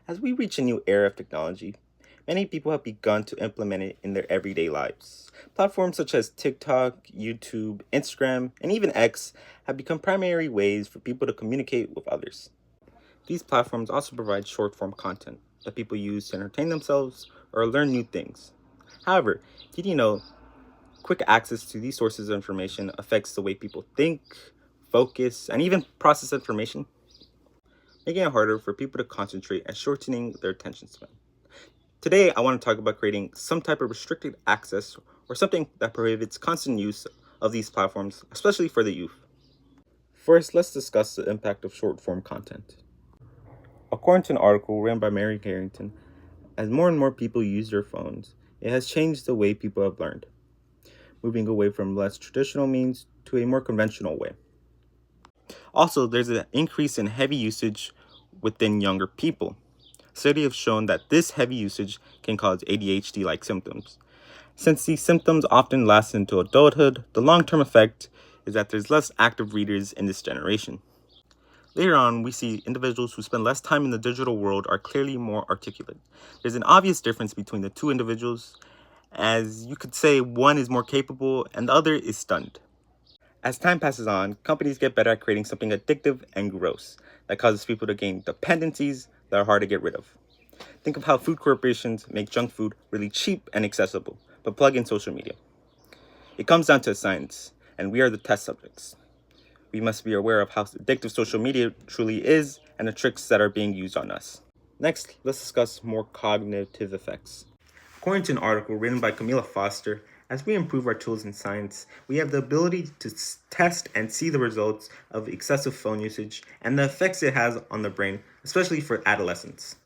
As we reach a new era of technology, many people have begun to implement it in their everyday lives. Platforms such as TikTok, YouTube, Instagram, and even X have become primary ways for people to communicate with others. These platforms also provide short form content that people use to entertain themselves or learn new things. However, did you know quick access to these sources of information affects the way people think, focus, and even process information, making it harder for people to concentrate and shortening their attention span? Today, I want to talk about creating some type of restricted access or something that prohibits constant use of these platforms, especially for the youth. First, let's discuss the impact of short form content. According to an article written by Mary Carrington, as more and more people use their phones, it has changed the way people have learned, moving away from less traditional means to a more conventional way. Also, there's an increase in heavy usage within younger people. Studies have shown that this heavy usage can cause ADHD like symptoms. Since these symptoms often last into adulthood, the long term effect is that there's less active readers in this generation. Later on, we see individuals who spend less time in the digital world are clearly more articulate. There's an obvious difference between the two individuals, as you could say one is more capable and the other is stunned. As time passes on, companies get better at creating something addictive and gross that causes people to gain dependencies that are hard to get rid of. Think of how food corporations make junk food really cheap and accessible, but plug in social media. It comes down to science, and we are the test subjects. We must be aware of how addictive social media truly is and the tricks that are being used on us. Next, let's discuss more cognitive effects. According to an article written by Camilla Foster, as we improve our tools in science, we have the ability to test and see the results of excessive phone usage and the effects it has on the brain, especially for adolescents.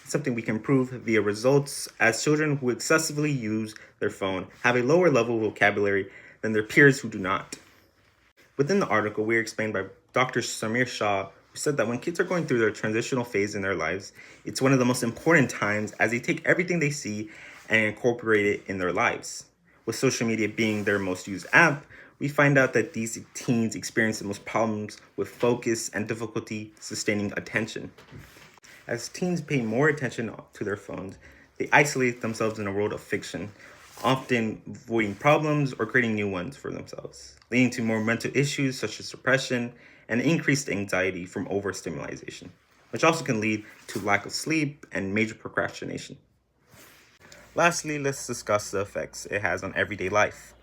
It's something we can prove via results, as children who excessively use their phone have a lower level of vocabulary than their peers who do not. Within the article, we are explained by Dr. Samir Shah, who said that when kids are going through their transitional phase in their lives, it's one of the most important times as they take everything they see and incorporate it in their lives. With social media being their most used app, we find out that these teens experience the most problems with focus and difficulty sustaining attention. As teens pay more attention to their phones, they isolate themselves in a world of fiction, often avoiding problems or creating new ones for themselves, leading to more mental issues such as depression and increased anxiety from overstimulation, which also can lead to lack of sleep and major procrastination. Lastly, let's discuss the effects it has on everyday life.